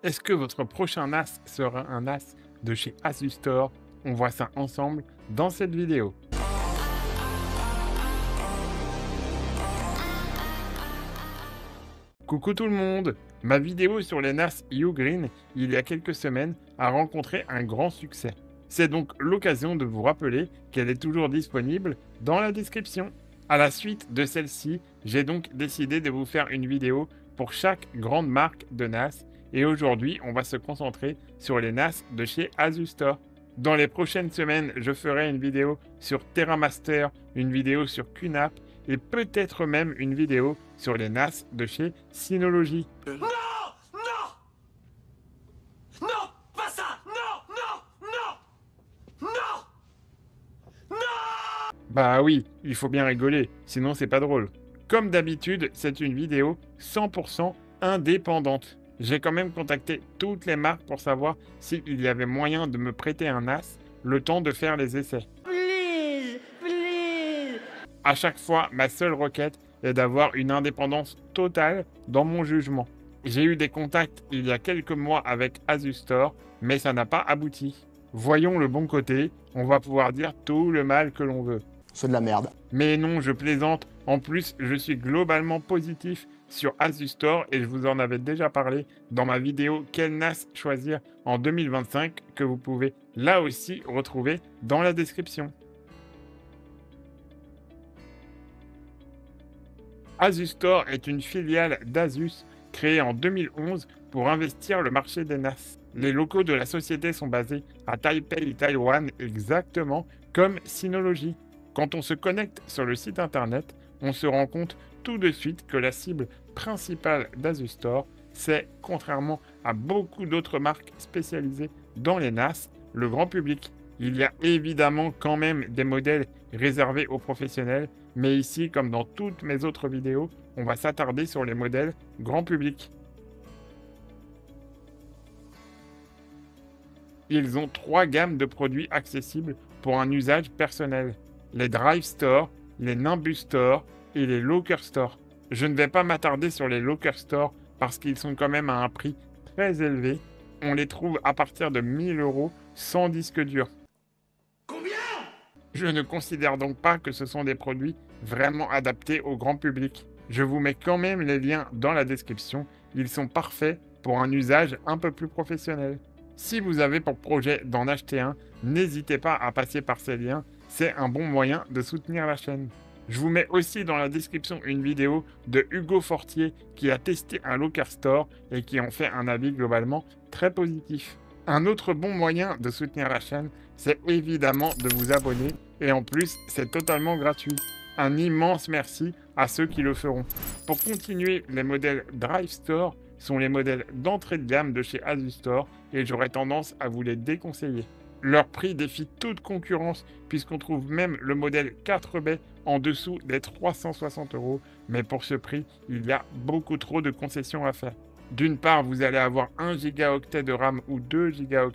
Est-ce que votre prochain NAS sera un NAS de chez Asus Store? On voit ça ensemble dans cette vidéo. Coucou tout le monde! Ma vidéo sur les NAS Ugreen il y a quelques semaines a rencontré un grand succès. C'est donc l'occasion de vous rappeler qu'elle est toujours disponible dans la description. À la suite de celle-ci, j'ai donc décidé de vous faire une vidéo pour chaque grande marque de NAS et aujourd'hui on va se concentrer sur les NAS de chez Asus Store. Dans les prochaines semaines, je ferai une vidéo sur TerraMaster, une vidéo sur QNAP et peut-être même une vidéo sur les NAS de chez Synology. Non! Non! Non! Pas ça! Non! Non! Non! Non! Non! Bah oui, il faut bien rigoler, sinon c'est pas drôle. Comme d'habitude, c'est une vidéo 100% indépendante. J'ai quand même contacté toutes les marques pour savoir s'il y avait moyen de me prêter un NAS le temps de faire les essais. Please! Please! À chaque fois, ma seule requête est d'avoir une indépendance totale dans mon jugement. J'ai eu des contacts il y a quelques mois avec Asus Store, mais ça n'a pas abouti. Voyons le bon côté, on va pouvoir dire tout le mal que l'on veut. C'est de la merde. Mais non, je plaisante. En plus, je suis globalement positif sur Asus Store et je vous en avais déjà parlé dans ma vidéo Quel NAS choisir en 2025 que vous pouvez là aussi retrouver dans la description. Asus Store est une filiale d'Asus créée en 2011 pour investir le marché des NAS. Les locaux de la société sont basés à Taipei, Taïwan, exactement comme Synology. Quand on se connecte sur le site internet, on se rend compte tout de suite que la cible principale d'Asus Store, c'est, contrairement à beaucoup d'autres marques spécialisées dans les NAS, le grand public. Il y a évidemment quand même des modèles réservés aux professionnels, mais ici, comme dans toutes mes autres vidéos, on va s'attarder sur les modèles grand public. Ils ont 3 gammes de produits accessibles pour un usage personnel. Les Drive Store, les Nimbus Store et les Locker Store. Je ne vais pas m'attarder sur les Locker Store parce qu'ils sont quand même à un prix très élevé. On les trouve à partir de 1000 € sans disque dur. Combien? Je ne considère donc pas que ce sont des produits vraiment adaptés au grand public. Je vous mets quand même les liens dans la description. Ils sont parfaits pour un usage un peu plus professionnel. Si vous avez pour projet d'en acheter un, n'hésitez pas à passer par ces liens. C'est un bon moyen de soutenir la chaîne. Je vous mets aussi dans la description une vidéo de Hugo Fortier qui a testé un Locker Store et qui en fait un avis globalement très positif. Un autre bon moyen de soutenir la chaîne, c'est évidemment de vous abonner et en plus, c'est totalement gratuit. Un immense merci à ceux qui le feront. Pour continuer, les modèles Drive Store sont les modèles d'entrée de gamme de chez Asus Store et j'aurais tendance à vous les déconseiller. Leur prix défie toute concurrence puisqu'on trouve même le modèle 4B en dessous des 360 €, mais pour ce prix, il y a beaucoup trop de concessions à faire. D'une part, vous allez avoir 1 Go de RAM ou 2 Go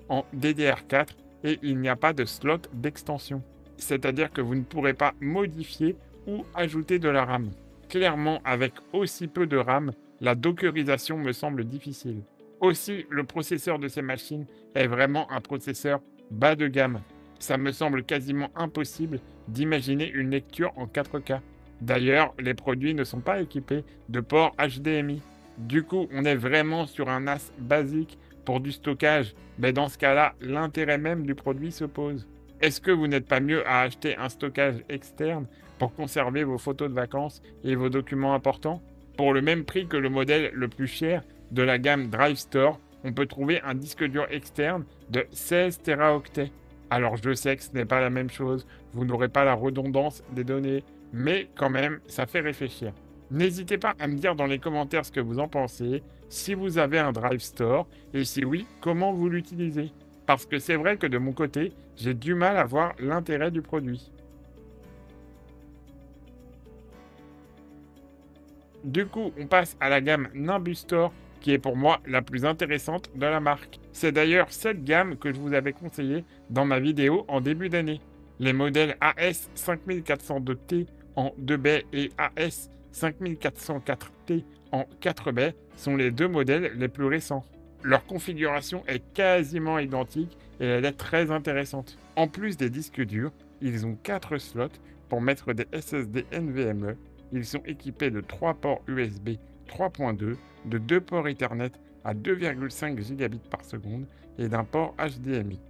en DDR4 et il n'y a pas de slot d'extension. C'est-à-dire que vous ne pourrez pas modifier ou ajouter de la RAM. Clairement, avec aussi peu de RAM, la dockerisation me semble difficile. Aussi, le processeur de ces machines est vraiment un processeur bas de gamme. Ça me semble quasiment impossible d'imaginer une lecture en 4K. D'ailleurs, les produits ne sont pas équipés de port HDMI. Du coup, on est vraiment sur un NAS basique pour du stockage, mais dans ce cas-là, l'intérêt même du produit se pose. Est-ce que vous n'êtes pas mieux à acheter un stockage externe pour conserver vos photos de vacances et vos documents importants? Pour le même prix que le modèle le plus cher de la gamme Drive Store, on peut trouver un disque dur externe de 16 Teraoctets. Alors je sais que ce n'est pas la même chose, vous n'aurez pas la redondance des données, mais quand même, ça fait réfléchir. N'hésitez pas à me dire dans les commentaires ce que vous en pensez, si vous avez un Drive Store, et si oui, comment vous l'utilisez. Parce que c'est vrai que de mon côté, j'ai du mal à voir l'intérêt du produit. Du coup, on passe à la gamme Nimbus Store, qui est pour moi la plus intéressante de la marque. C'est d'ailleurs cette gamme que je vous avais conseillé dans ma vidéo en début d'année. Les modèles AS5402T en 2B et AS5404T en 4B sont les deux modèles les plus récents. Leur configuration est quasiment identique et elle est très intéressante. En plus des disques durs, ils ont 4 slots pour mettre des SSD NVMe. Ils sont équipés de 3 ports USB 3.2, de 2 ports Ethernet à 2,5 gigabits par seconde et d'un port HDMI.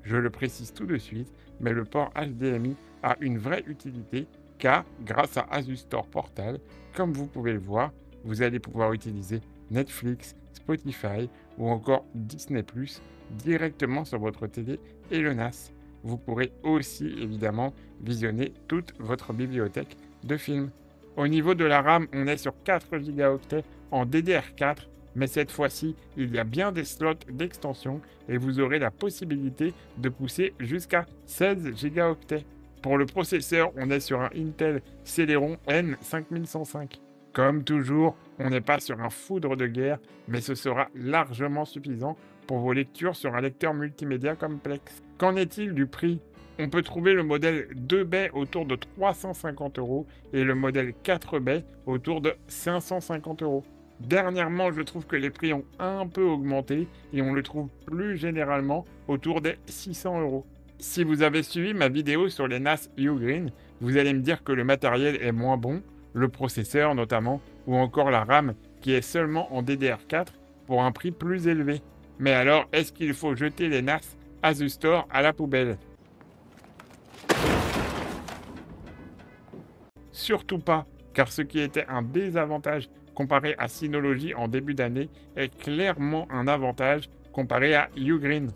Je le précise tout de suite, mais le port HDMI a une vraie utilité car, grâce à Asus Store Portal, comme vous pouvez le voir, vous allez pouvoir utiliser Netflix, Spotify ou encore Disney+ directement sur votre télé et le NAS. Vous pourrez aussi évidemment visionner toute votre bibliothèque de films. Au niveau de la RAM, on est sur 4 Go en DDR4, mais cette fois-ci, il y a bien des slots d'extension et vous aurez la possibilité de pousser jusqu'à 16 Go. Pour le processeur, on est sur un Intel Celeron N5105. Comme toujours, on n'est pas sur un foudre de guerre, mais ce sera largement suffisant pour vos lectures sur un lecteur multimédia complexe. Qu'en est-il du prix ? On peut trouver le modèle 2 baies autour de 350 € et le modèle 4 baies autour de 550 €. Dernièrement, je trouve que les prix ont un peu augmenté et on le trouve plus généralement autour des 600 €. Si vous avez suivi ma vidéo sur les NAS Ugreen, vous allez me dire que le matériel est moins bon, le processeur notamment, ou encore la RAM qui est seulement en DDR4 pour un prix plus élevé. Mais alors, est-ce qu'il faut jeter les NAS Asus Store à la poubelle ? Surtout pas, car ce qui était un désavantage comparé à Synology en début d'année est clairement un avantage comparé à Ugreen.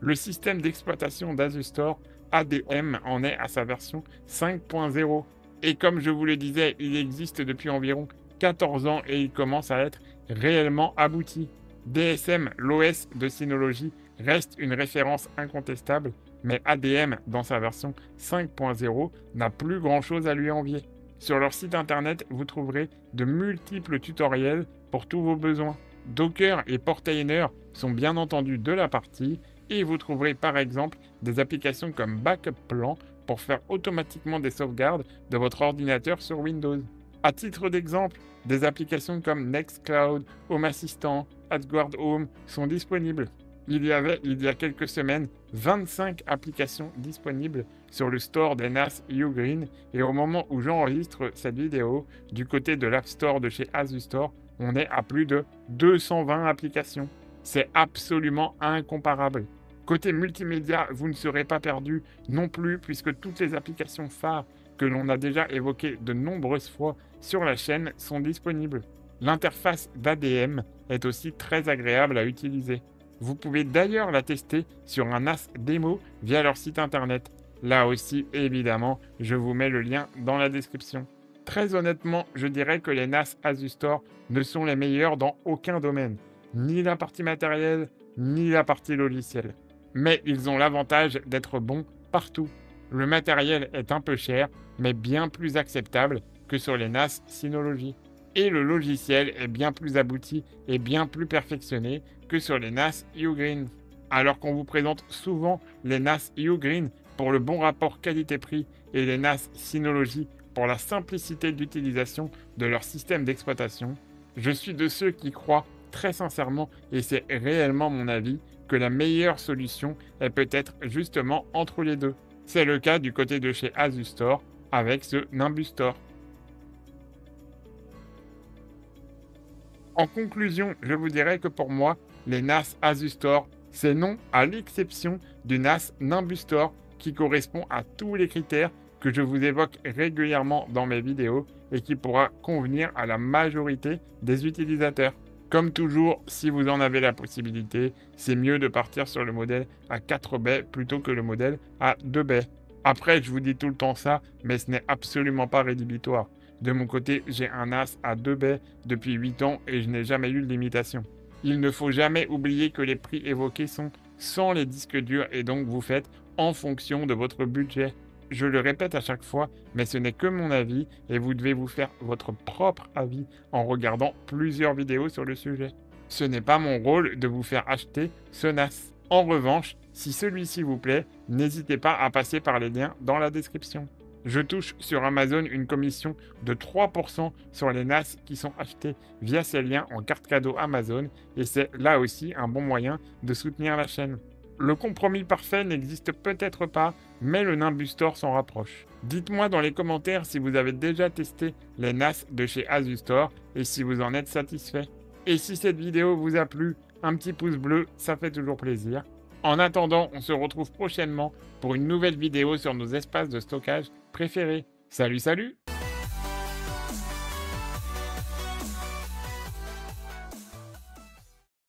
Le système d'exploitation d'Asus Store ADM en est à sa version 5.0. Et comme je vous le disais, il existe depuis environ 14 ans et il commence à être réellement abouti. DSM, l'OS de Synology, reste une référence incontestable, mais ADM, dans sa version 5.0, n'a plus grand-chose à lui envier. Sur leur site internet, vous trouverez de multiples tutoriels pour tous vos besoins. Docker et Portainer sont bien entendu de la partie, et vous trouverez par exemple des applications comme Backup Plan pour faire automatiquement des sauvegardes de votre ordinateur sur Windows. À titre d'exemple, des applications comme Nextcloud, Home Assistant, AdGuard Home sont disponibles. Il y a quelques semaines 25 applications disponibles sur le store des NAS Ugreen et au moment où j'enregistre cette vidéo, du côté de l'App Store de chez Asus Store, on est à plus de 220 applications. C'est absolument incomparable. Côté multimédia, vous ne serez pas perdu non plus puisque toutes les applications phares que l'on a déjà évoquées de nombreuses fois sur la chaîne sont disponibles. L'interface d'ADM est aussi très agréable à utiliser. Vous pouvez d'ailleurs la tester sur un NAS démo via leur site internet. Là aussi, évidemment, je vous mets le lien dans la description. Très honnêtement, je dirais que les NAS Asus Store ne sont les meilleurs dans aucun domaine. Ni la partie matérielle, ni la partie logicielle. Mais ils ont l'avantage d'être bons partout. Le matériel est un peu cher, mais bien plus acceptable que sur les NAS Synology. Et le logiciel est bien plus abouti et bien plus perfectionné que sur les NAS Ugreen. Alors qu'on vous présente souvent les NAS Ugreen pour le bon rapport qualité-prix et les NAS Synology pour la simplicité d'utilisation de leur système d'exploitation, je suis de ceux qui croient très sincèrement, et c'est réellement mon avis, que la meilleure solution est peut-être justement entre les deux. C'est le cas du côté de chez Asus Store avec ce Nimbus Store. En conclusion, je vous dirais que pour moi, les NAS Asus Store, c'est non à l'exception du NAS Nimbus Store qui correspond à tous les critères que je vous évoque régulièrement dans mes vidéos et qui pourra convenir à la majorité des utilisateurs. Comme toujours, si vous en avez la possibilité, c'est mieux de partir sur le modèle à 4 baies plutôt que le modèle à 2 baies. Après, je vous dis tout le temps ça, mais ce n'est absolument pas rédhibitoire. De mon côté, j'ai un NAS à 2 baies depuis 8 ans et je n'ai jamais eu de limitation. Il ne faut jamais oublier que les prix évoqués sont sans les disques durs et donc vous faites en fonction de votre budget. Je le répète à chaque fois, mais ce n'est que mon avis et vous devez vous faire votre propre avis en regardant plusieurs vidéos sur le sujet. Ce n'est pas mon rôle de vous faire acheter ce NAS. En revanche, si celui-ci vous plaît, n'hésitez pas à passer par les liens dans la description. Je touche sur Amazon une commission de 3% sur les NAS qui sont achetés via ces liens en carte cadeau Amazon et c'est là aussi un bon moyen de soutenir la chaîne. Le compromis parfait n'existe peut-être pas, mais le Nimbus Store s'en rapproche. Dites-moi dans les commentaires si vous avez déjà testé les NAS de chez Asus Store et si vous en êtes satisfait. Et si cette vidéo vous a plu, un petit pouce bleu, ça fait toujours plaisir. En attendant, on se retrouve prochainement pour une nouvelle vidéo sur nos espaces de stockage préférés. Salut, salut!